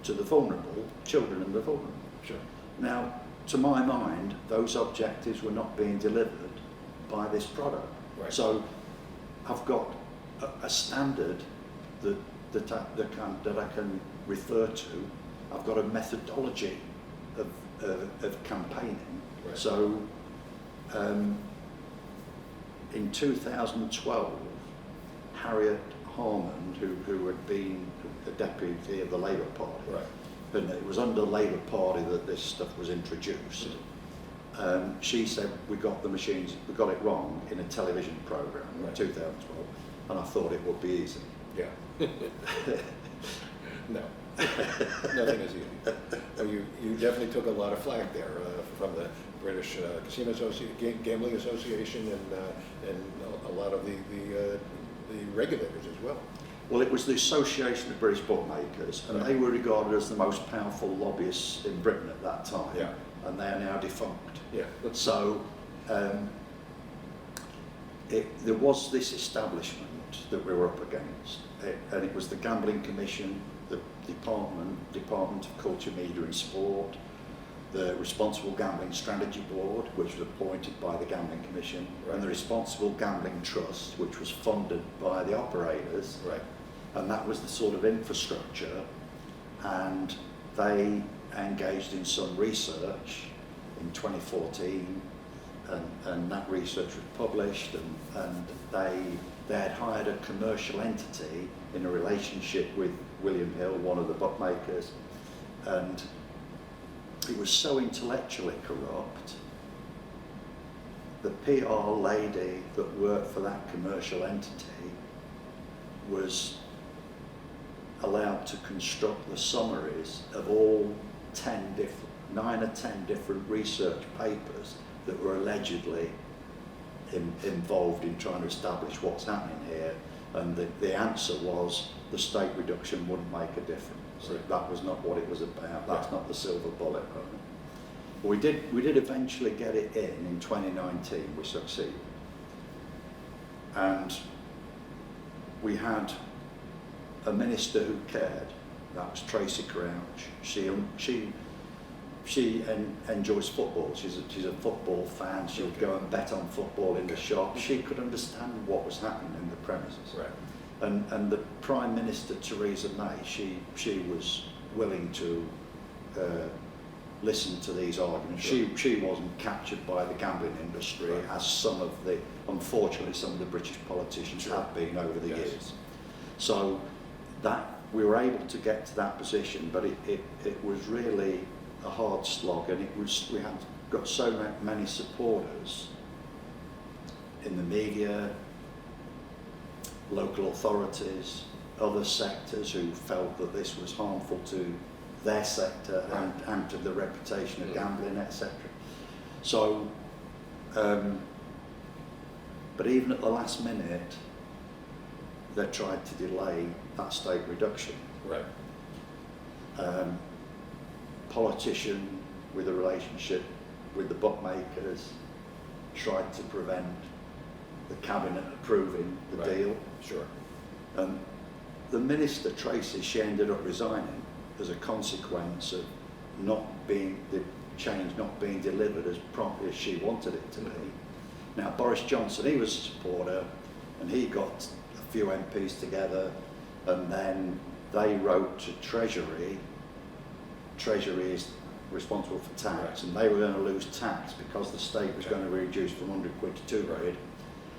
to the vulnerable, children and the vulnerable. Sure. Now, to my mind, those objectives were not being delivered by this product. Right. So I've got a standard that I can refer to. I've got a methodology of campaigning. Right. So in 2012, Harriet Harmon, who had been the deputy of the Labour Party, Right. and it was under the Labour Party that this stuff was introduced. She said we got it wrong in a television programme in Right. 2012, and I thought it would be easy. Yeah. No. Nothing is easy. Well, you definitely took a lot of flack there from the British Casino Gambling Association and a lot of the regulators as well. Well, it was the Association of British Bookmakers, and they were regarded as the most powerful lobbyists in Britain at that time, Yeah. and they are now defunct. Yeah. So there was this establishment that we were up against, and it was the Gambling Commission, the Department of Culture, Media and Sport, the Responsible Gambling Strategy Board, which was appointed by the Gambling Commission, Right. and the Responsible Gambling Trust, which was funded by the operators. Right. And that was the sort of infrastructure, and they engaged in some research in 2014, and that research was published, and they had hired a commercial entity in a relationship with William Hill, one of the bookmakers, and it was so intellectually corrupt. The PR lady that worked for that commercial entity was allowed to construct the summaries of all 9 or 10 different research papers that were allegedly involved in trying to establish what's happening here, and the answer was the state reduction wouldn't make a difference. Right. That was not what it was about. That's not the silver bullet. Right? But we did eventually get it in 2019. We succeeded, and we had a minister who cared. That was Tracy Crouch. She enjoys football. She's a football fan. She would go and bet on football in the shop. She could understand what was happening in the premises. Right. And the Prime Minister, Theresa May, she was willing to listen to these arguments. Sure. She wasn't captured by the gambling industry, Right. as unfortunately some of the British politicians Sure. have been over the Yes. years. So that we were able to get to that position, but it was really a hard slog, and we had got so many supporters in the media, local authorities, other sectors who felt that this was harmful to their sector and to the reputation of gambling, etc. So, but even at the last minute, they tried to delay that state reduction. Right. Politician with a relationship with the bookmakers tried to prevent the cabinet approving the Right. deal. Sure. And the minister, Tracy, she ended up resigning as a consequence of the change not being delivered as promptly as she wanted it to be. Now, Boris Johnson, he was a supporter, and he got a few MPs together, and then they wrote to Treasury. Treasury is responsible for tax, and they were going to lose tax because the state was going to be reduced from 100 quid to 200.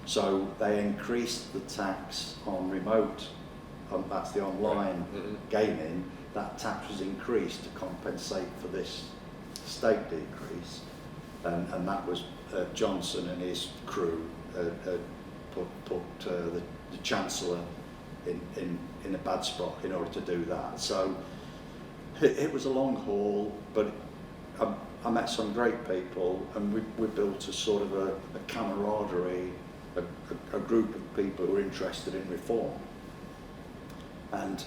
So they increased the tax on remote, that's the online gaming. That tax was increased to compensate for this state decrease, and that was Johnson and his crew put the Chancellor in a bad spot in order to do that. So it was a long haul, but I met some great people, and we built a sort of a camaraderie, a group of people who were interested in reform. And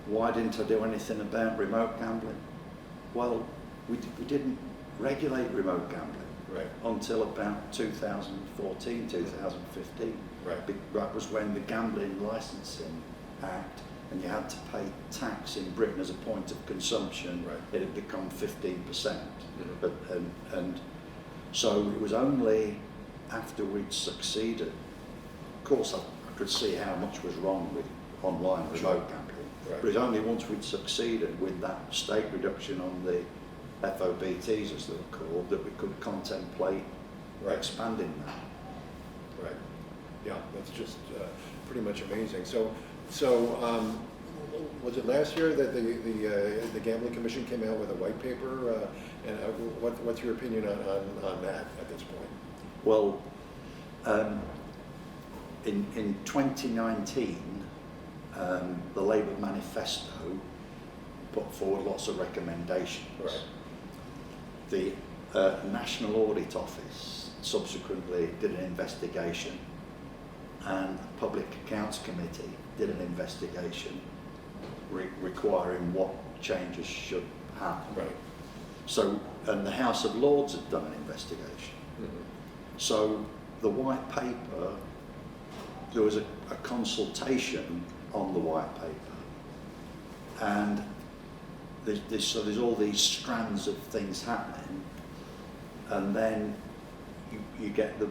why didn't I do anything about remote gambling? Well, we didn't regulate remote gambling until about 2014, 2015. That was when the Gambling Licensing Act, and you had to pay tax in Britain as a point of consumption, it had become 15%. And so it was only after we'd succeeded, of course I could see how much was wrong with online remote gambling, but it was only once we'd succeeded with that stake reduction on the FOBTs, as they were called, that we could contemplate expanding that. Right. Yeah, that's just pretty much amazing. So was it last year that the Gambling Commission came out with a white paper? And what's your opinion on that at this point? Well, in 2019, the Labour manifesto put forward lots of recommendations. The National Audit Office subsequently did an investigation, and the Public Accounts Committee did an investigation requiring what changes should happen. So, and the House of Lords had done an investigation. So the white paper, there was a consultation on the white paper, and there's all these strands of things happening, and then you get the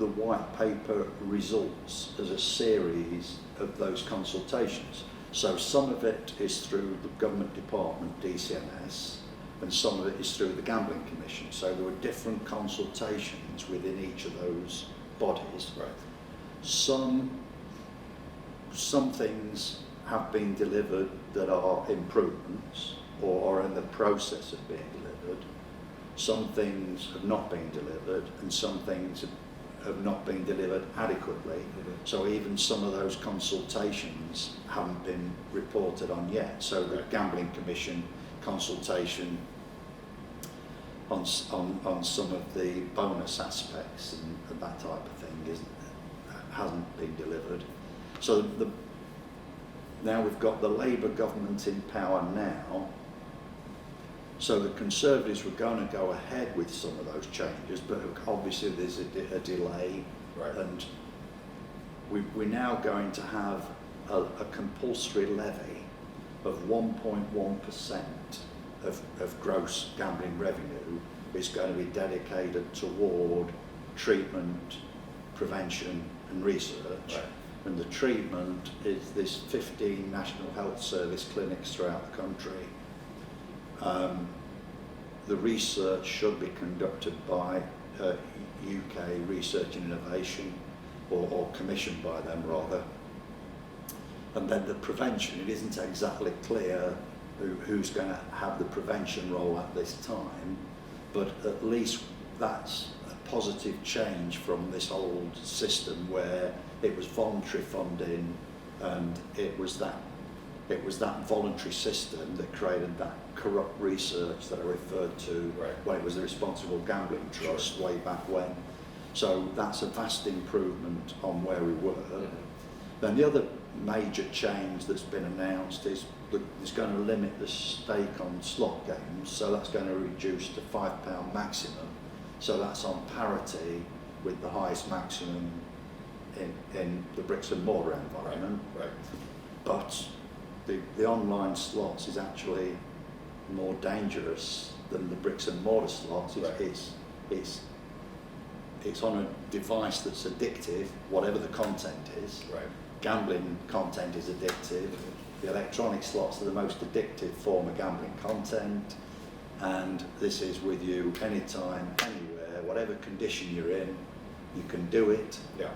white paper results as a series of those consultations. So some of it is through the government department, DCMS, and some of it is through the Gambling Commission. So there were different consultations within each of those bodies. Some things have been delivered that are improvements or are in the process of being delivered. Some things have not been delivered, and some things have not been delivered adequately. So even some of those consultations haven't been reported on yet. So the Gambling Commission consultation on some of the bonus aspects and that type of thing hasn't been delivered. So now we've got the Labour government in power now. So the Conservatives were going to go ahead with some of those changes, but obviously there's a delay, and we're now going to have a compulsory levy of 1.1% of gross gambling revenue is going to be dedicated toward treatment, prevention and research. And the treatment is this 15 National Health Service clinics throughout the country. The research should be conducted by UK Research and Innovation, or commissioned by them rather. And then the prevention, it isn't exactly clear who's going to have the prevention role at this time, but at least that's a positive change from this old system where it was voluntary funding, and it was that voluntary system that created that corrupt research that I referred to when it was the Responsible Gambling Trust way back when. So that's a vast improvement on where we were. Then the other major change that's been announced is that it's going to limit the stake on slot games, so that's going to reduce to £5 maximum. So that's on parity with the highest maximum in the bricks and mortar environment. but the online slots is actually more dangerous than the bricks and mortar slots. It's on a device that's addictive, whatever the content is. Right. Gambling content is addictive. The electronic slots are the most addictive form of gambling content, and this is with you anytime, anywhere, whatever condition you're in, you can do it. Yeah.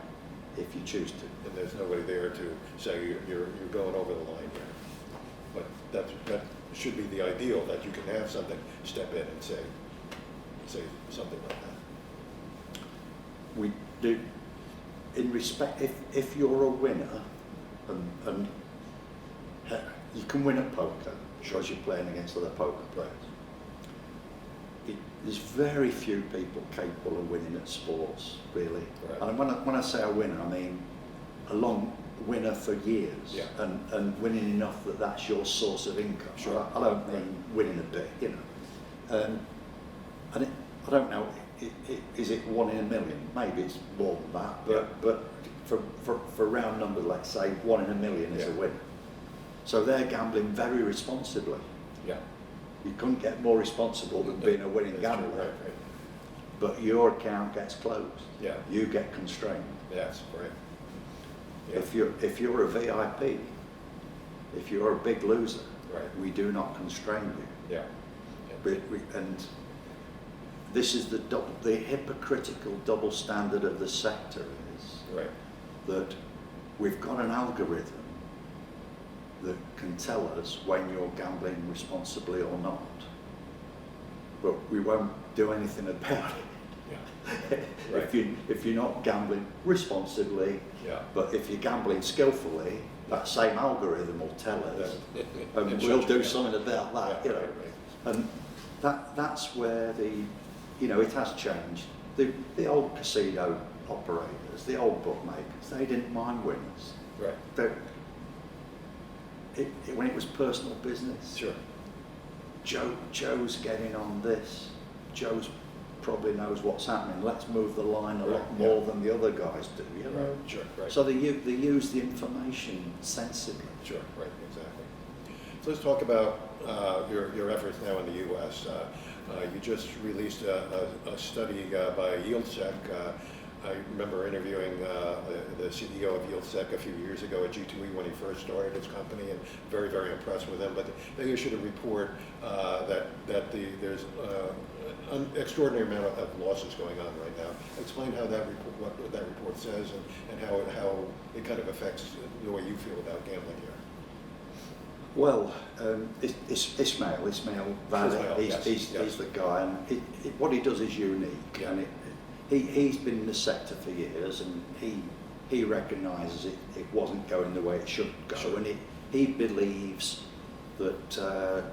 If you choose to. And there's nobody there to say you're going over the line here. But that should be the ideal, that you can have something step in and say something like that. We do, in respect, if you're a winner, and you can win at poker because you're playing against other poker players. There's very few people capable of winning at sports, really. Right. And when I say a winner, I mean a long winner for years, yeah. and winning enough that that's your source of income. Sure. I don't mean winning a bit, you know. And I don't know, is it 1 in a million? Maybe it's more than that, but for round numbers, let's say 1 in a million is a winner. So they're gambling very responsibly. Yeah. You couldn't get more responsible than being a winning gambler. Right. But your account gets closed. Yeah. You get constrained. Yes, right. Yeah. If you're a VIP, if you're a big loser, right. we do not constrain you. Yeah. And this is the hypocritical double standard of the sector is right. that we've got an algorithm that can tell us when you're gambling responsibly or not, but we won't do anything about it. Yeah. Right. If you're not gambling responsibly, yeah. but if you're gambling skillfully, that same algorithm will tell us, and we'll do something about that. Yeah, you know, right. and that where it has changed. The old casino operators, the old bookmakers, they didn't mind winners. Right. When it was personal business, Sure. Joe's getting on this. Joe's probably knows what's happening. Let's move the line a lot more than the other guys do. You know? Right. Sure. Right. So they use the information sensibly. Sure. Right. Exactly. So let's talk about your efforts now in the U.S. You just released a study by YieldSec. I remember interviewing the CEO of YieldSec a few years ago at G2E when he first started his company, and very, very impressed with them. But they issued a report that there's an extraordinary amount of losses going on right now. Explain how what that report says and how it kind of affects the way you feel about gambling here. Well, Ismail Valley, he's the guy, and what he does is unique. Yeah. And he's been in the sector for years, and he recognises it wasn't going the way it should go, sure. And he believes that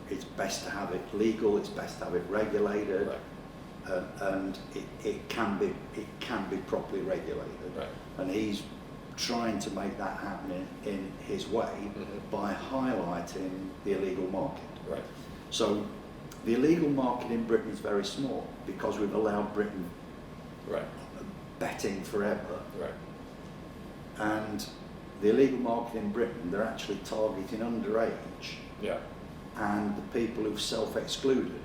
it's best to have it legal, it's best to have it regulated, right. And it can be properly regulated, right. And he's trying to make that happen in his way, mm-hmm. by highlighting the illegal market. Right. So the illegal market in Britain is very small because we've allowed Britain, right. betting forever. Right. And the illegal market in Britain, they're actually targeting underage, yeah. and the people who've self-excluded.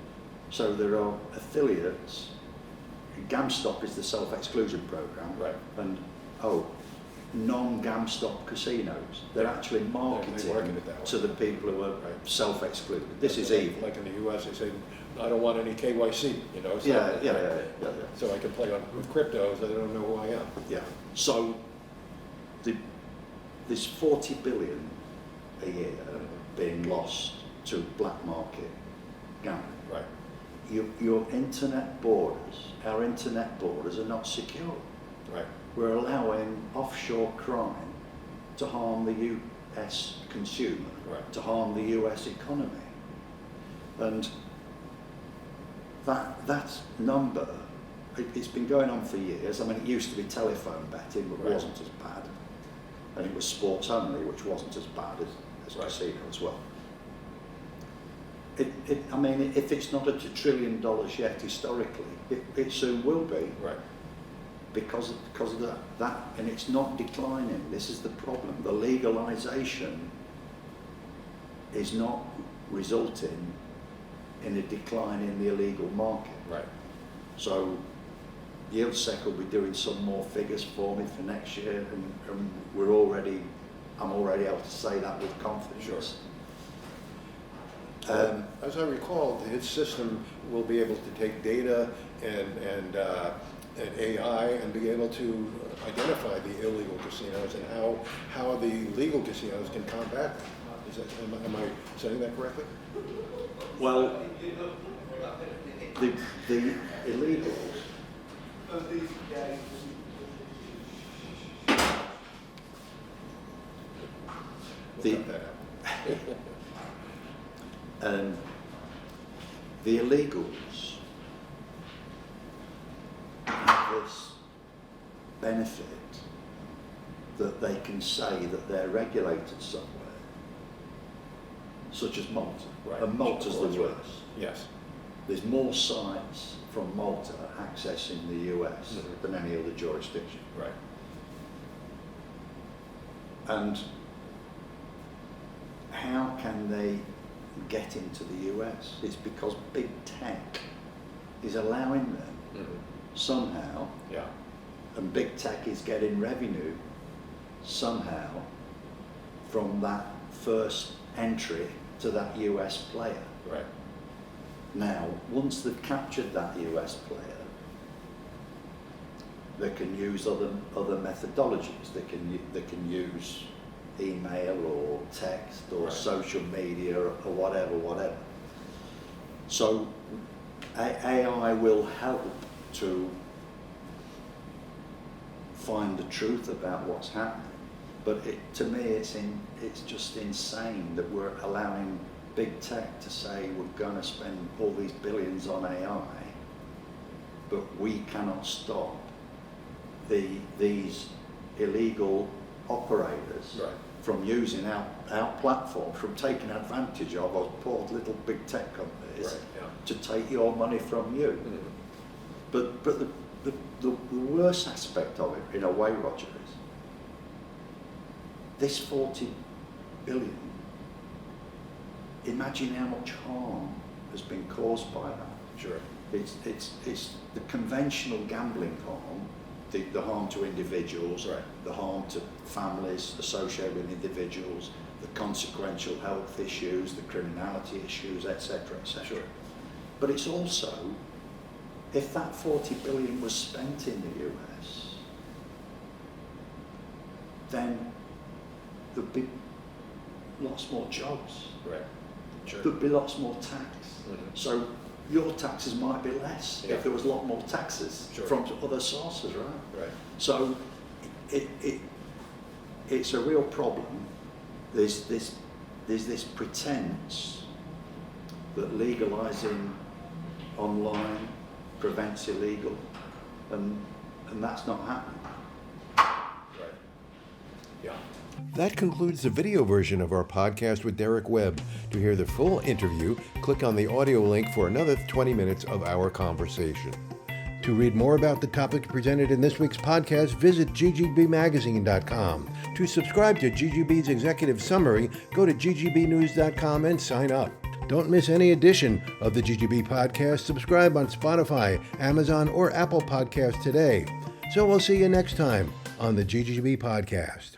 So there are affiliates. GamStop is the self-exclusion program, right. And non-GamStop casinos. They're actually marketing to the people who are self-excluded. This is evil. Like in the US, they say, I don't want any KYC, you know. So Yeah. So I can play with cryptos, I don't know who I am. Yeah. So there's 40 billion a year being lost to black market gambling. Right. Your internet borders, our internet borders are not secure. Right. We're allowing offshore crime to harm the US consumer, right. to harm the US economy. And that number, it's been going on for years. I mean, it used to be telephone betting, but right. wasn't as bad. And it was sports only, which wasn't as bad as right. casino as well. I mean, if it's not at $1 trillion yet historically, it soon will be. Right. because of that, and it's not declining. This is the problem. The legalisation is not resulting in a decline in the illegal market. Right. So YieldSec will be doing some more figures for me for next year, and I'm already able to say that with confidence. Sure. As I recall, its system will be able to take data and AI and be able to identify the illegal casinos and how the legal casinos can combat them. Am I saying that correctly? Well, the illegals, the illegals have this benefit that they can say that they're regulated somewhere, such as Malta. Right. And Malta's the Right. worst. Yes. There's more sites from Malta accessing the US Mhm. than any other jurisdiction. Right. And how can they get into the US? It's because big tech is allowing them Mm-hmm. somehow, Yeah. and big tech is getting revenue somehow from that first entry to that US player. Right. Now, once they've captured that US player, they can use other methodologies. They can use email or text or Right. social media or whatever. So AI will help to find the truth about what's happening. But to me, it's just insane that we're allowing big tech to say we're going to spend all these billions on AI, but we cannot stop these illegal operators Right. from using our platform, from taking advantage of us poor little big tech companies Right, yeah. to take your money from you. Mhm. But the worst aspect of it, in a way, Roger, is this 40 billion. Imagine how much harm has been caused by that. Sure. It's the conventional gambling harm, the harm to individuals, Right. the harm to families associated with individuals, the consequential health issues, the criminality issues, etc., etc. Sure. But it's also, if that 40 billion was spent in the US, then there'd be lots more jobs. Right. Sure. There'd be lots more tax. Mhm. So your taxes might be less Yeah. if there was a lot more taxes Sure. from other sources, right? Right. So it's a real problem. There's this pretense that legalising online prevents illegal, and that's not happening. Right. Yeah. That concludes the video version of our podcast with Derek Webb. To hear the full interview, click on the audio link for another 20 minutes of our conversation. To read more about the topic presented in this week's podcast, visit ggbmagazine.com. To subscribe to GGB's executive summary, go to ggbnews.com and sign up. Don't miss any edition of the GGB podcast. Subscribe on Spotify, Amazon, or Apple Podcasts today. So we'll see you next time on the GGB podcast.